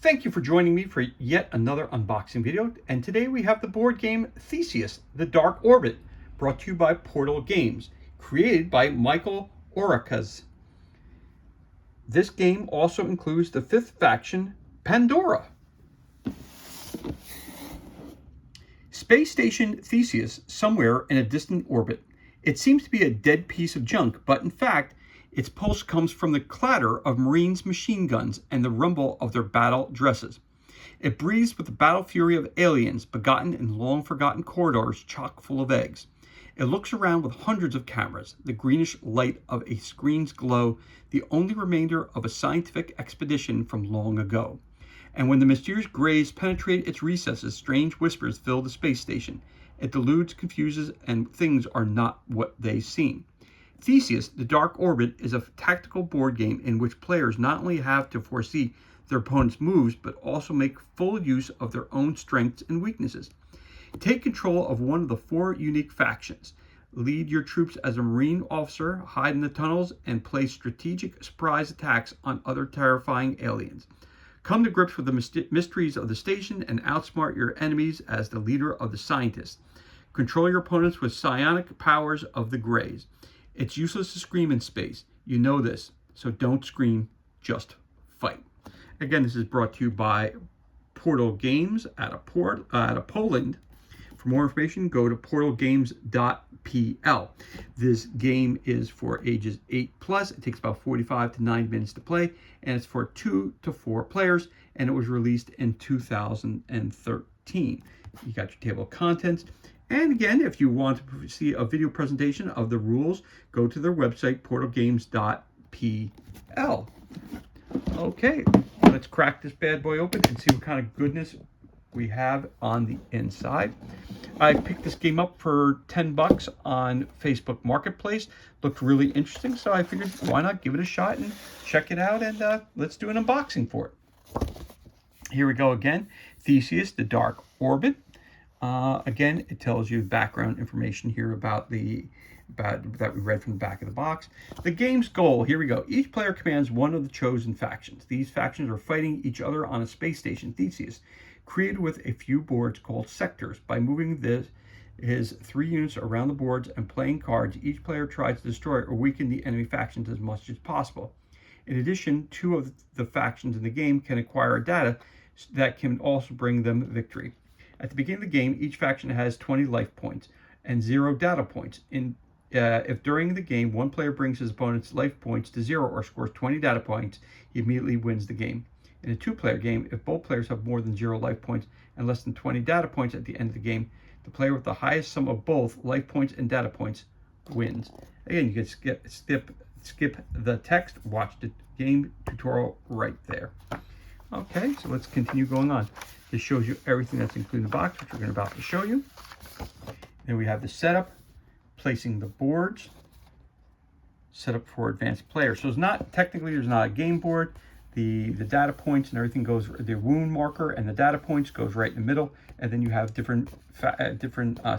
Thank you for joining me for yet another unboxing video, and today we have the board game Theseus, The Dark Orbit, brought to you by Portal Games, created by Michael Oracas. This game also includes the fifth faction, Pandora. Space Station Theseus, somewhere in a distant orbit. It seems to be a dead piece of junk, but in fact, its pulse comes from the clatter of Marines' machine guns and the rumble of their battle dresses. It breathes with the battle fury of aliens, begotten in long-forgotten corridors chock full of eggs. It looks around with hundreds of cameras, the greenish light of a screen's glow, the only remainder of a scientific expedition from long ago. And when the mysterious grays penetrate its recesses, strange whispers fill the space station. It deludes, confuses, and things are not what they seem. Theseus, The Dark Orbit, is a tactical board game in which players not only have to foresee their opponent's moves, but also make full use of their own strengths and weaknesses. Take control of one of the four unique factions. Lead your troops as a Marine officer, hide in the tunnels, and play strategic surprise attacks on other terrifying aliens. Come to grips with the mysteries of the station and outsmart your enemies as the leader of the scientists. Control your opponents with psionic powers of the Greys. It's useless to scream in space. You know this, so don't scream, just fight. Again, this is brought to you by Portal Games out of Poland. For more information, go to portalgames.pl. This game is for ages 8+. It takes about 45 to 90 minutes to play, and it's for 2 to 4 players, and it was released in 2013. You got your table of contents. And again, if you want to see a video presentation of the rules, go to their website, portalgames.pl. Okay, let's crack this bad boy open and see what kind of goodness we have on the inside. I picked this game up for $10 on Facebook Marketplace. Looked really interesting, so I figured why not give it a shot and check it out, and let's do an unboxing for it. Here we go again. Theseus, The Dark Orbit. Again, it tells you background information here about that we read from the back of the box. The game's goal, here we go. Each player commands one of the chosen factions. These factions are fighting each other on a space station, Theseus, created with a few boards called sectors. By moving his 3 units around the boards and playing cards, each player tries to destroy or weaken the enemy factions as much as possible. In addition, 2 of the factions in the game can acquire data that can also bring them victory. At the beginning of the game, each faction has 20 life points and 0 data points. If during the game, one player brings his opponent's life points to 0 or scores 20 data points, he immediately wins the game. In a 2-player game, if both players have more than 0 life points and less than 20 data points at the end of the game, the player with the highest sum of both life points and data points wins. Again, you can skip the text, watch the game tutorial right there. Okay, so let's continue going on. This shows you everything that's included in the box, which we're about to show you. Then we have the setup, placing the boards, setup for advanced players. So it's not, technically there's not a game board. The data points and everything goes, the wound marker and the data points goes right in the middle. And then you have different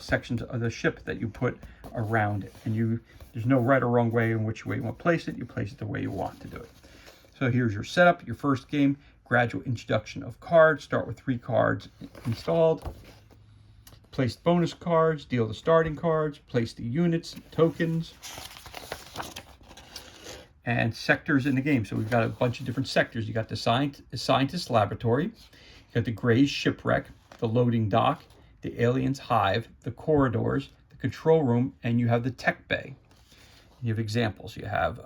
sections of the ship that you put around it. And there's no right or wrong way in which way you want to place it. You place it the way you want to do it. So here's your setup, your first game. Gradual introduction of cards. Start with 3 cards installed. Place bonus cards, deal the starting cards, place the units, tokens, and sectors in the game. So we've got a bunch of different sectors. You got the scientist laboratory, you got the Gray's shipwreck, the loading dock, the aliens hive, the corridors, the control room, and you have the tech bay. You have examples. You have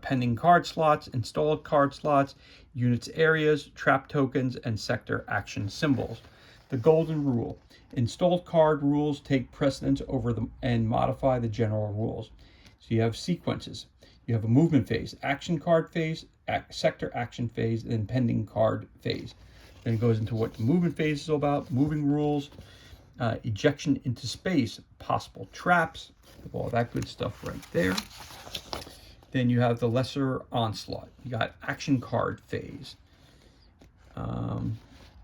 pending card slots, installed card slots, units areas, trap tokens, and sector action symbols. The golden rule. Installed card rules take precedence over them and modify the general rules. So you have sequences. You have a movement phase, action card phase, sector action phase, and then pending card phase. Then it goes into what the movement phase is all about, moving rules, ejection into space, possible traps, all that good stuff right there. Then you have the lesser onslaught. You got action card phase.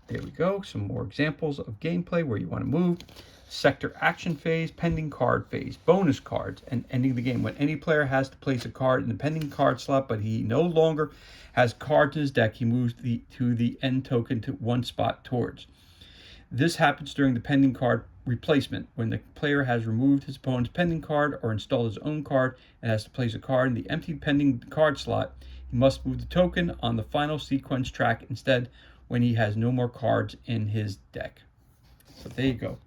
There we go. Some more examples of gameplay where you want to move. Sector action phase, pending card phase, bonus cards, and ending the game. When any player has to place a card in the pending card slot, but he no longer has cards in his deck, he moves to the end token to one spot towards. This happens during the pending card replacement, when the player has removed his opponent's pending card or installed his own card and has to place a card in the empty pending card slot. He must move the token on the final sequence track instead when he has no more cards in his deck. So there you go.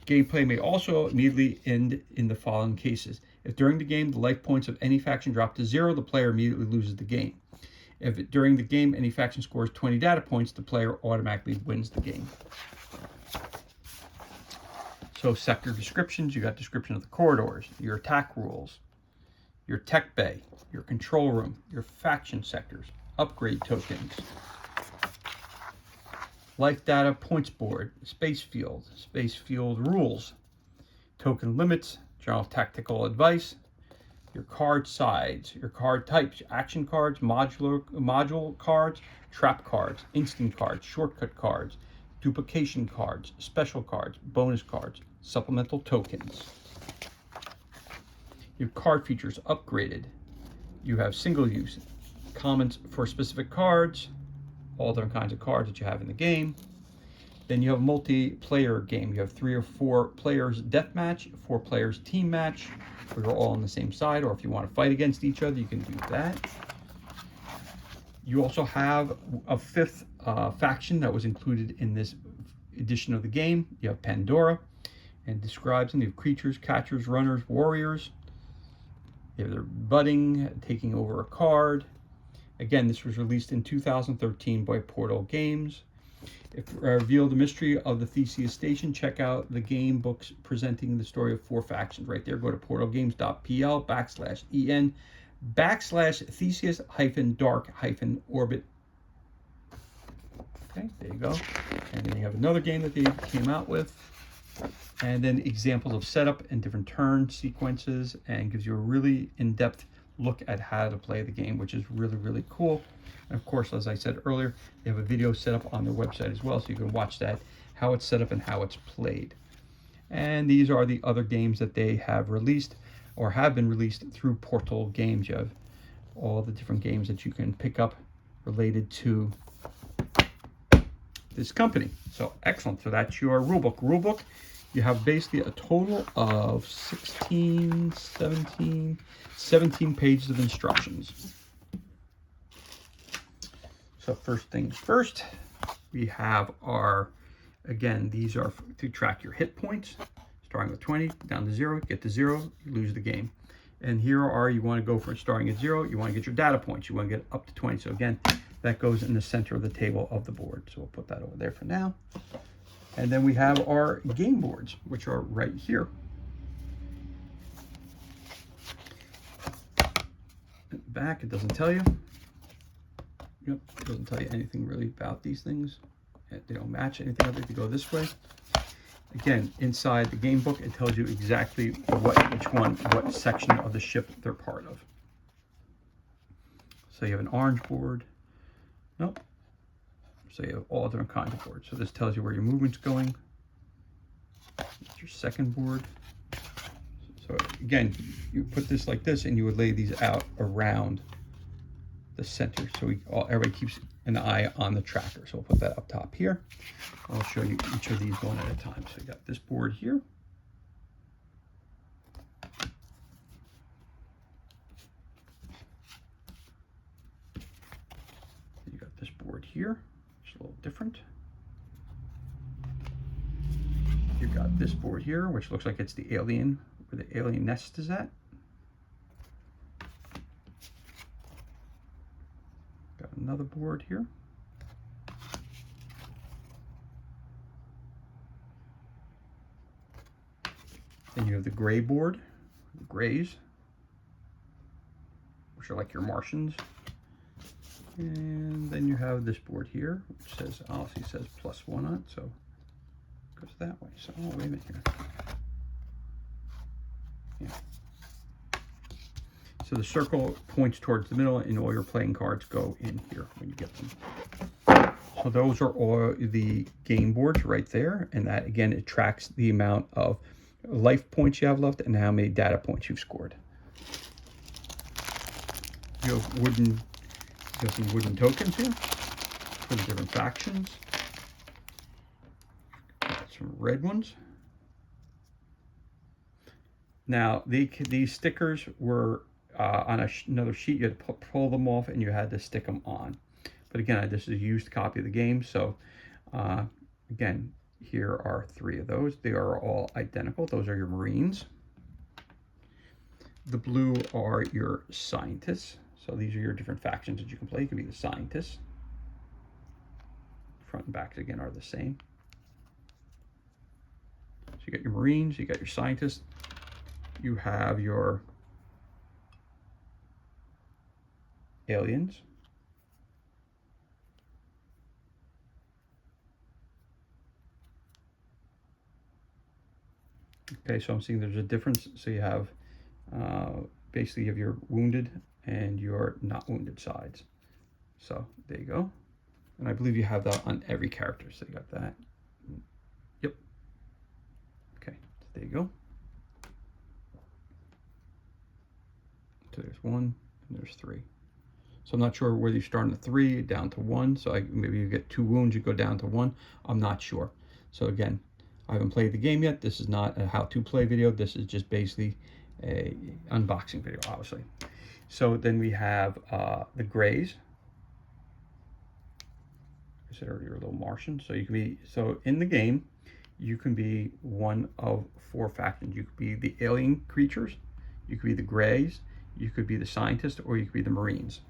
Gameplay may also immediately end in the following cases. If during the game the life points of any faction drop to 0, the player immediately loses the game. If during the game any faction scores 20 data points, the player automatically wins the game. So sector descriptions, you got description of the corridors, your attack rules, your tech bay, your control room, your faction sectors, upgrade tokens, life data points board, space field rules, token limits, general tactical advice, your card sides, your card types, action cards, module cards, trap cards, instant cards, shortcut cards, duplication cards, special cards, bonus cards, supplemental tokens. Your card features upgraded. You have single use, comments for specific cards, all different kinds of cards that you have in the game. Then you have a multiplayer game. You have 3 or 4 players deathmatch, 4 players team match, where you're all on the same side, or if you want to fight against each other, you can do that. You also have a 5th faction that was included in this edition of the game. You have Pandora, and describes them. You have creatures, catchers, runners, warriors. You have their budding, taking over a card. Again, this was released in 2013 by Portal Games. If reveal the mystery of the Theseus station, check out the game books presenting the story of 4 factions. Right there, go to portalgames.pl/en/Theseus-dark-orbit. Okay, there you go. And then you have another game that they came out with. And then examples of setup and different turn sequences, and gives you a really in-depth look at how to play the game, which is really, really cool. And of course, as I said earlier, they have a video set up on their website as well, so you can watch that, how it's set up and how it's played. And these are the other games that they have released or have been released through Portal Games. You have all the different games that you can pick up related to this company. So excellent. So that's your rulebook. Rulebook, you have basically a total of 17 pages of instructions. So first things first, we have our, again, these are to track your hit points, starting with 20, down to 0, get to 0, you lose the game. And here are, you want to go for starting at 0, you want to get your data points, you want to get up to 20. So again, that goes in the center of the table of the board. So we'll put that over there for now. And then we have our game boards, which are right here. At the back, it doesn't tell you. Yep, it doesn't tell you anything really about these things. They don't match anything other if you go this way. Again, inside the game book, it tells you exactly what section of the ship they're part of. So you have an orange board. Nope. So you have all different kinds of boards. So this tells you where your movement's going. That's your second board. So again, you put this like this, and you would lay these out around the center. So everybody keeps an eye on the tracker. So we'll put that up top here. I'll show you each of these one at a time. So you got this board here. You got this board here. It's a little different. You've got this board here, which looks like it's the alien, where the alien nest is at. Got another board here. Then you have the gray board, the grays, which are like your Martians. And then you have this board here, which says, obviously says +1 on it, so it goes that way. So, oh, wait a minute here. Yeah. So the circle points towards the middle, and all your playing cards go in here when you get them. So those are all the game boards right there, and that again, it tracks the amount of life points you have left and how many data points you've scored. You have some wooden tokens here for the different factions. Some red ones. Now these stickers were on another sheet. You had to pull them off and you had to stick them on. But again, this is a used copy of the game, so again, here are 3 of those. They are all identical. Those are your Marines. The blue are your scientists. So these are your different factions that you can play. You can be the scientists. Front and back again are the same. So you got your Marines, you got your scientists, you have your aliens. Okay, so I'm seeing there's a difference. So you have basically you have your wounded and your not wounded sides. So there you go. And I believe you have that on every character. So you got that. Yep. Okay, so there you go. So there's 1 and there's 3. So I'm not sure whether you start on the 3 down to 1. So maybe you get 2 wounds, you go down to 1. I'm not sure. So again, I haven't played the game yet. This is not a how-to play video. This is just basically a unboxing video, obviously. So then we have the grays. I said earlier, a little Martian. So you can be, so in the game, you can be one of 4 factions. You could be the alien creatures, you could be the grays, you could be the scientists, or you could be the Marines.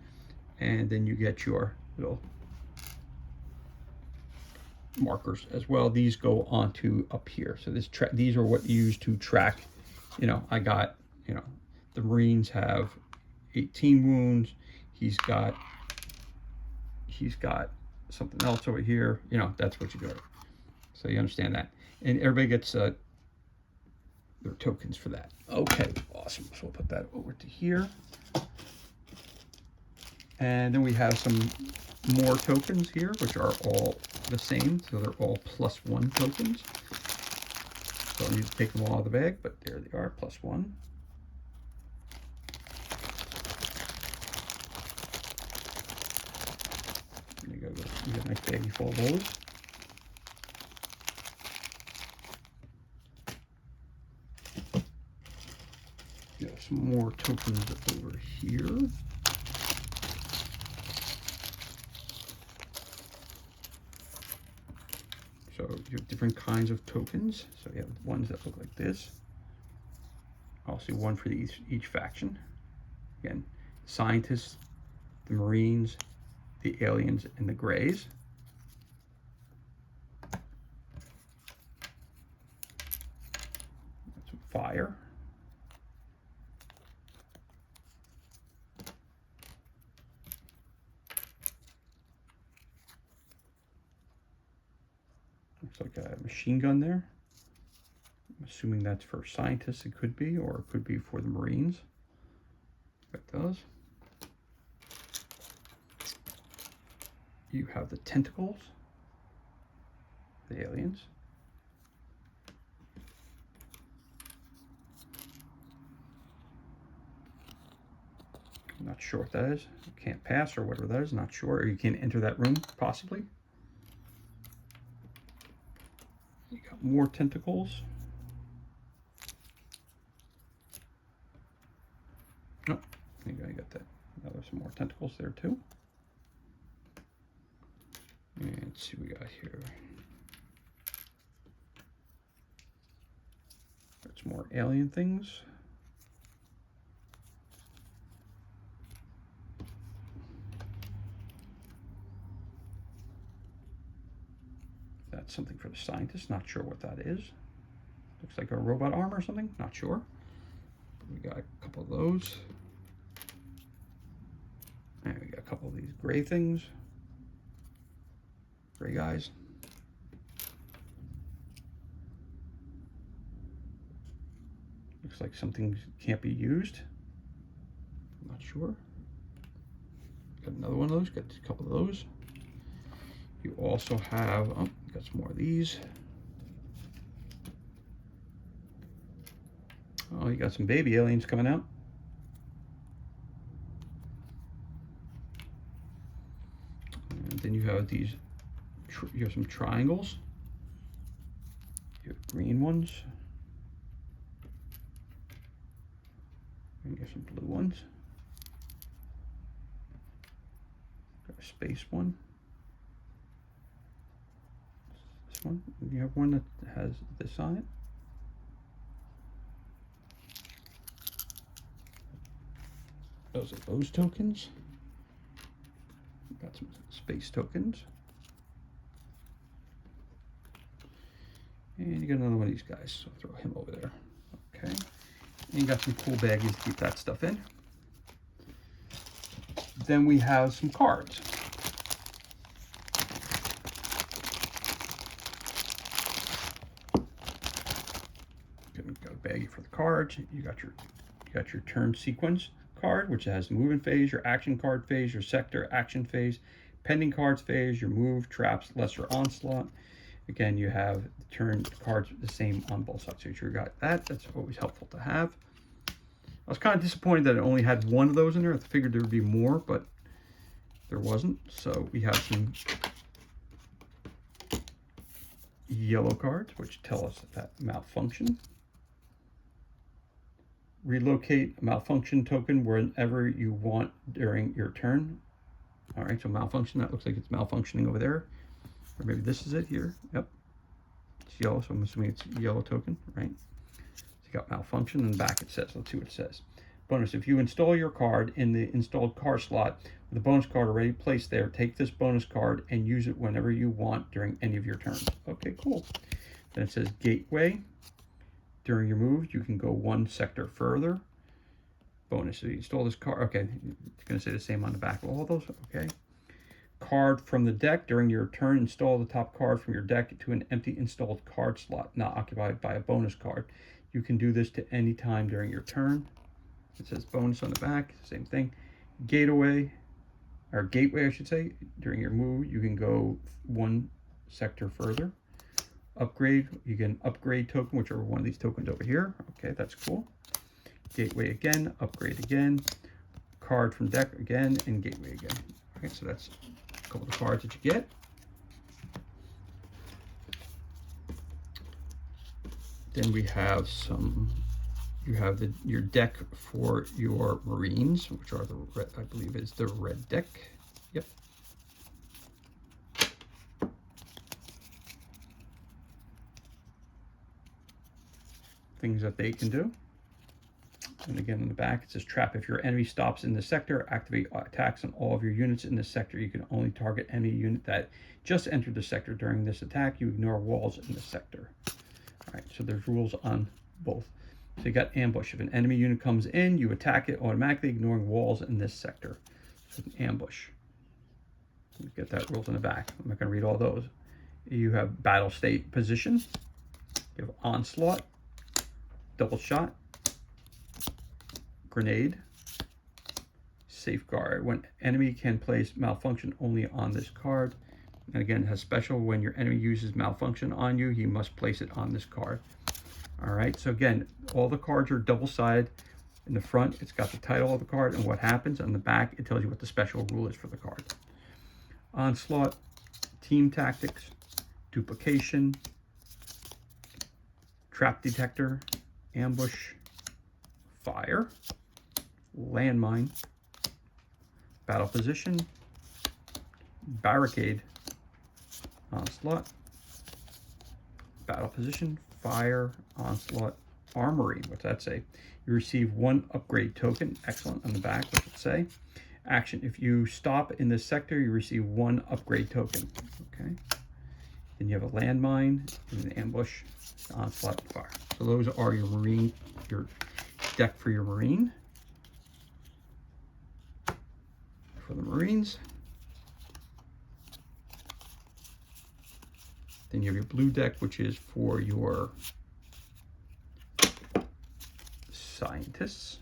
And then you get your little markers as well. These go onto up here. So these are what you use to track. You know, I got, you know, the Marines have 18 wounds. He's got something else over here. You know, that's what you do. So you understand that. And everybody gets their tokens for that. Okay, awesome. So we'll put that over to here. And then we have some more tokens here, which are all the same. So they're all +1 tokens. So I need to take them all out of the bag, but there they are, +1. There you go. You got a nice baggie full of those. Got some more tokens over here. So you have different kinds of tokens. So you have ones that look like this. Also one for each faction. Again, scientists, the Marines, the aliens, and the grays. That's fire. Looks like a machine gun there. I'm assuming that's for scientists, it could be, or it could be for the Marines. It does. You have the tentacles, the aliens. I'm not sure what that is. You can't pass or whatever that is, not sure. Or you can't enter that room, possibly. You got more tentacles. Oh, I think I got that. Now there's some more tentacles there too. And let's see what we got here. There's more alien things. That's something for the scientists, not sure what that is. Looks like a robot arm or something, not sure. We got a couple of those. And we got a couple of these gray things. Gray guys. Looks like something can't be used. I'm not sure. Got another one of those, got a couple of those. You also have, oh, you got some more of these. Oh, you got some baby aliens coming out. And then you have these, you have some triangles. You have green ones. And you have some blue ones. Got a space one. This one. You have one that has this on it. Those are those tokens. Got some space tokens. And you got another one of these guys, so I'll throw him over there. Okay. And you got some cool baggies to keep that stuff in. Then we have some cards. Got a baggie for the cards. You got your turn sequence card, which has movement phase, your action card phase, your sector action phase, pending cards phase, your move, traps, lesser onslaught. Again, you have the turn cards the same on both sides. So you got that. That's always helpful to have. I was kind of disappointed that it only had one of those in there. I figured there would be more, but there wasn't. So we have some yellow cards, which tell us that malfunction. Relocate a malfunction token wherever you want during your turn. All right, so malfunction, that looks like it's malfunctioning over there. Or maybe this is it here. Yep. It's yellow, so I'm assuming it's a yellow token, right? So you got malfunction in the back it says. Let's see what it says. Bonus, if you install your card in the installed card slot with a bonus card already placed there, take this bonus card and use it whenever you want during any of your turns. Okay, cool. Then it says gateway. During your move, you can go one sector further. Bonus, so you install this card. Okay, it's going to say the same on the back of all those. Okay. Card from the deck. During your turn, install the top card from your deck to an empty installed card slot, not occupied by a bonus card. You can do this to any time during your turn. It says bonus on the back, same thing. Gateway, or gateway, I should say. During your move, you can go one sector further. Upgrade, you get an upgrade token, whichever one of these tokens over here. Okay, that's cool. Gateway again, upgrade again, card from deck again, and gateway again. Okay, so that's a couple of the cards that you get. Then we have some, you have your deck for your Marines, which are the red, I believe is the red deck. Yep. Things that they can do. And again, in the back, it says trap. If your enemy stops in the sector, activate attacks on all of your units in the sector. You can only target enemy unit that just entered the sector during this attack. You ignore walls in the sector. All right, so there's rules on both. So you got ambush. If an enemy unit comes in, you attack it automatically, ignoring walls in this sector. So an ambush. You get that rules in the back. I'm not going to read all those. You have battle state position. You have onslaught. Double shot, grenade, safeguard. When enemy can place malfunction only on this card. And again, it has special. When your enemy uses malfunction on you, he must place it on this card. All right, so again, all the cards are double-sided. In the front, it's got the title of the card and what happens. On the back, it tells you what the special rule is for the card. Onslaught, team tactics, duplication, trap detector, ambush, fire, landmine, battle position, barricade, onslaught, battle position, fire, onslaught, armory. What's that say? You receive one upgrade token. Excellent. On the back, what's it say? Action. If you stop in this sector, you receive one upgrade token. Okay. Then you have a landmine, and an ambush, onslaught, fire. So those are your marine, your deck for your marine. For the Marines. Then you have your blue deck, which is for your scientists.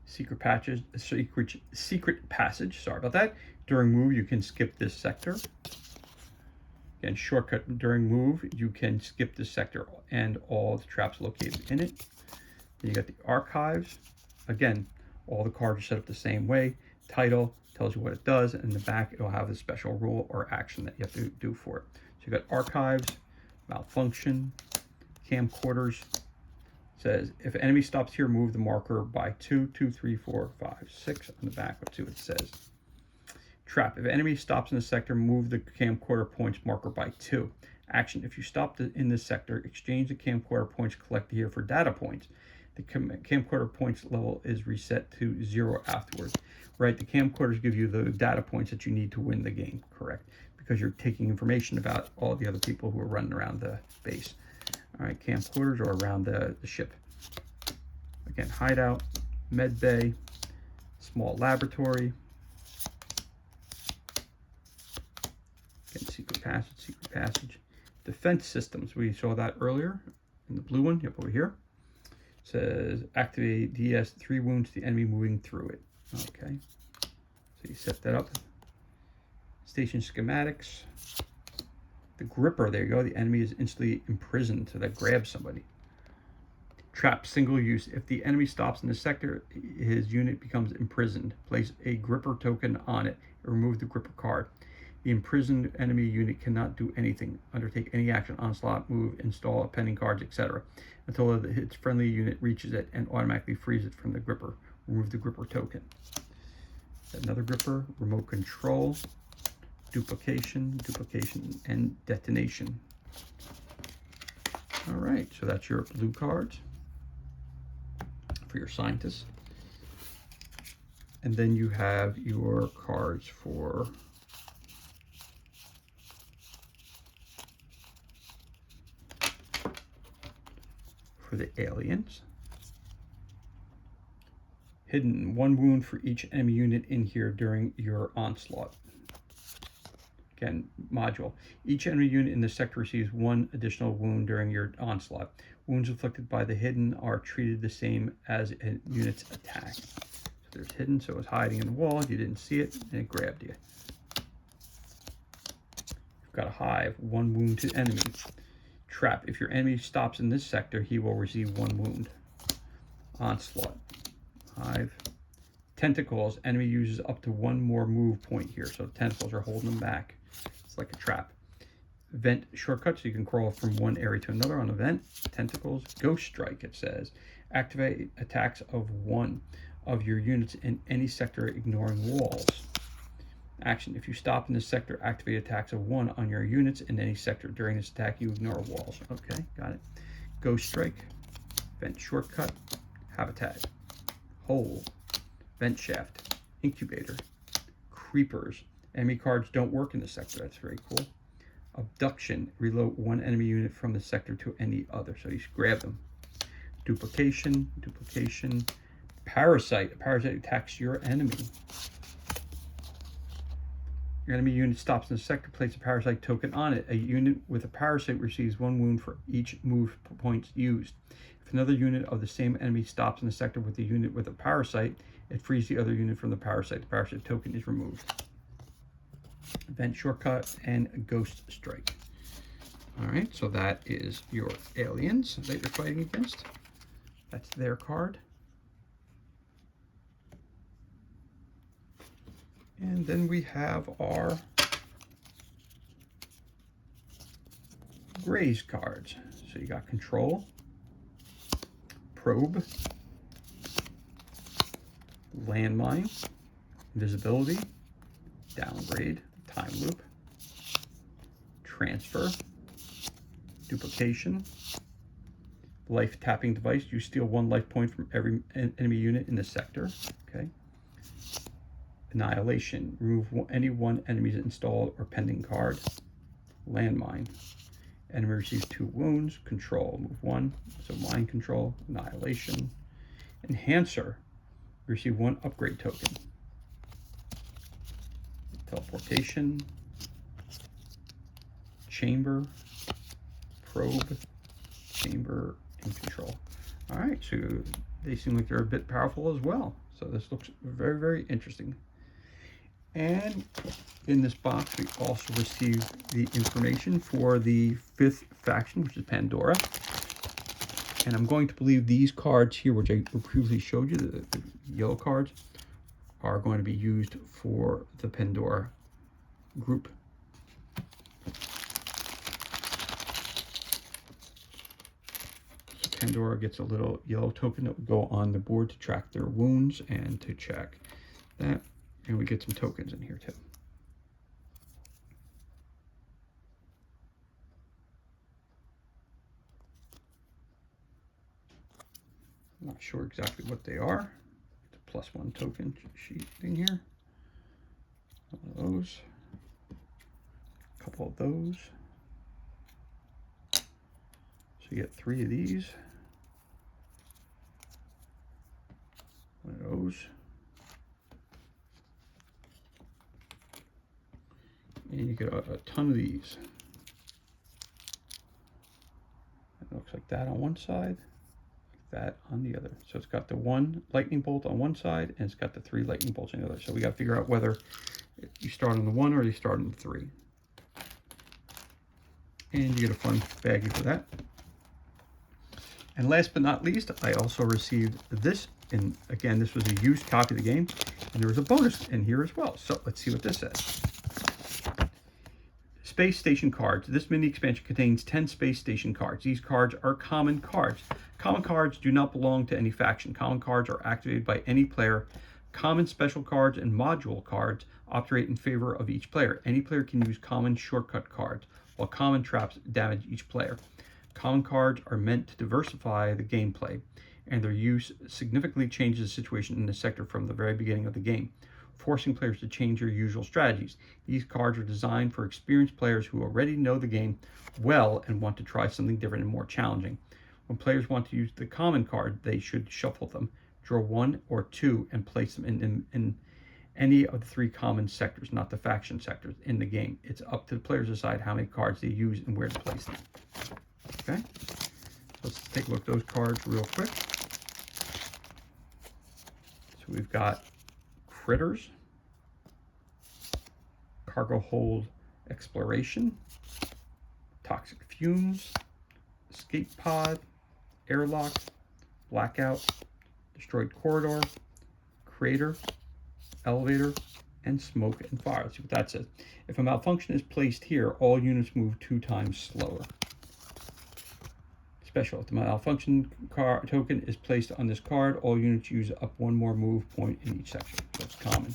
Secret passage, sorry about that. During move, you can skip this sector. Again, shortcut during move, you can skip this sector and all the traps located in it. Then you got the archives. Again, all the cards are set up the same way. Title tells you what it does, and in the back it'll have a special rule or action that you have to do for it. So you got archives, malfunction, camcorders. Says if enemy stops here, move the marker by 2, 2, 3, 4, 5, 6 on the back. Let's see what it says. Trap. If enemy stops in the sector, move the camcorder points marker by 2. Action. If you stop in this sector, exchange the camcorder points collected here for data points. The camcorder points level is reset to 0 afterwards. Right, the camcorders give you the data points that you need to win the game, correct? Because you're taking information about all the other people who are running around the base. All right, camcorders are around the ship. Again, hideout, med bay, small laboratory. Again, secret passage. Defense systems, we saw that earlier in the blue one, yep, over here. It says activate DS 3 wounds to the enemy moving through it. Okay, so you set that up. Station schematics. The gripper, there you go. The enemy is instantly imprisoned, so that grabs somebody. Trap, single use. If the enemy stops in the sector, his unit becomes imprisoned. Place a gripper token on it and remove the gripper card. The imprisoned enemy unit cannot do anything, undertake any action, onslaught, move, install pending cards, etc. until its friendly unit reaches it and automatically frees it from the gripper. Remove the gripper token. Another gripper, remote control, duplication, and detonation. All right, so that's your blue cards for your scientists. And then you have your cards for the aliens. Hidden, 1 wound for each enemy unit in here during your onslaught. Again, module. Each enemy unit in the sector receives 1 additional wound during your onslaught. Wounds inflicted by the hidden are treated the same as a unit's attack. So there's hidden, so it's hiding in the wall. You didn't see it, and it grabbed you. You've got a hive, 1 wound to enemy. Trap. If your enemy stops in this sector, he will receive 1 wound. Onslaught. Hive. Tentacles. Enemy uses up to 1 more move point here. So tentacles are holding them back. It's like a trap. Vent shortcut, so you can crawl from one area to another on a vent. Tentacles. Ghost strike, it says. Activate attacks of 1 of your units in any sector, ignoring walls. Action. If you stop in this sector, activate attacks of 1 on your units in any sector. During this attack, you ignore walls. Okay, got it. Ghost strike. Vent shortcut. Habitat. Hole. Vent shaft. Incubator. Creepers. Enemy cards don't work in the sector. That's very cool. Abduction. Reload 1 enemy unit from the sector to any other. So you grab them. Duplication. Parasite. A parasite attacks your enemy. Your enemy unit stops in the sector, place a parasite token on it. A unit with a parasite receives 1 wound for each move points used. If another unit of the same enemy stops in the sector with a unit with a parasite, it frees the other unit from the parasite. The parasite token is removed. Vent shortcut and ghost strike. All right, so that is your aliens that you're fighting against. That's their card. And then we have our Grays cards. So you got control, probe, landmine, invisibility, downgrade, time loop, transfer, duplication, life tapping device. You steal 1 life point from every enemy unit in the sector. Okay. Annihilation. Remove any 1 enemy's installed or pending card. Landmine. Enemy receives 2 wounds. Control. Move 1. So mind control. Annihilation. Enhancer. Receive 1 upgrade token. Teleportation. Chamber. Probe. Chamber. And control. All right. So they seem like they're a bit powerful as well. So this looks very, very interesting. And in this box, we also received the information for the 5th faction, which is Pandora. And I'm going to believe these cards here, which I previously showed you, the yellow cards, are going to be used for the Pandora group. So Pandora gets a little yellow token that will go on the board to track their wounds and to check that. And we get some tokens in here too. I'm not sure exactly what they are. The +1 token sheet in here. One of those. A couple of those. So you get 3 of these. One of those. And you get a ton of these. It looks like that on one side, like that on the other. So it's got the 1 lightning bolt on one side, and it's got the 3 lightning bolts on the other. So we got to figure out whether you start on the 1 or you start on the 3. And you get a fun baggie for that. And last but not least, I also received this. And again, this was a used copy of the game, and there was a bonus in here as well. So let's see what this says. Space Station cards. This mini expansion contains 10 Space Station cards. These cards are common cards. Common cards do not belong to any faction. Common cards are activated by any player. Common special cards and module cards operate in favor of each player. Any player can use common shortcut cards, while common traps damage each player. Common cards are meant to diversify the gameplay, and their use significantly changes the situation in the sector from the very beginning of the game, forcing players to change their usual strategies. These cards are designed for experienced players who already know the game well and want to try something different and more challenging. When players want to use the common card, they should shuffle them, draw 1 or 2, and place them in any of the 3 common sectors, not the faction sectors, in the game. It's up to the players to decide how many cards they use and where to place them. Okay, let's take a look at those cards real quick. So we've got Critters, Cargo Hold Exploration, Toxic Fumes, Escape Pod, Airlock, Blackout, Destroyed Corridor, Crater, Elevator, and Smoke and Fire. Let's see what that says. If a malfunction is placed here, all units move 2 times slower. Special. If the malfunction token is placed on this card, all units use up 1 more move point in each section. So it's common.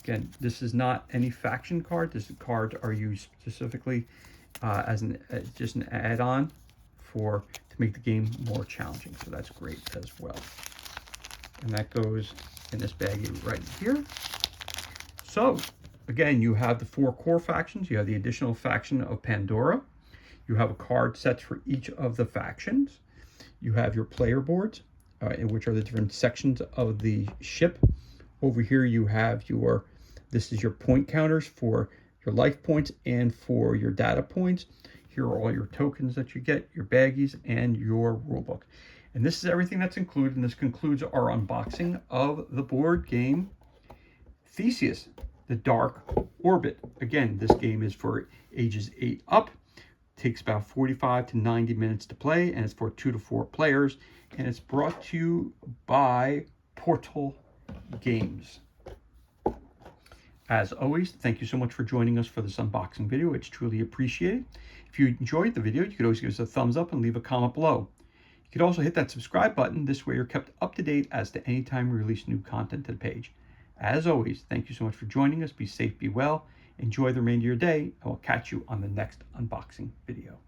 Again, this is not any faction card. This cards are used specifically as just an add-on to make the game more challenging. So that's great as well. And that goes in this baggie right here. So again, you have the 4 core factions. You have the additional faction of Pandora. You have a card sets for each of the factions. You have your player boards, which are the different sections of the ship. Over here you have this is your point counters for your life points and for your data points. Here are all your tokens that you get, your baggies, and your rulebook. And this is everything that's included, and this concludes our unboxing of the board game Theseus, the Dark Orbit. Again, this game is for ages 8 up. Takes about 45 to 90 minutes to play, and it's for 2 to 4 players, and it's brought to you by Portal Games. As always, thank you so much for joining us for this unboxing video. It's truly appreciated. If you enjoyed the video, you could always give us a thumbs up and leave a comment below. You could also hit that subscribe button. This way you're kept up to date as to any time we release new content to the page. As always, thank you so much for joining us. Be safe, be well. Enjoy the remainder of your day, and we'll catch you on the next unboxing video.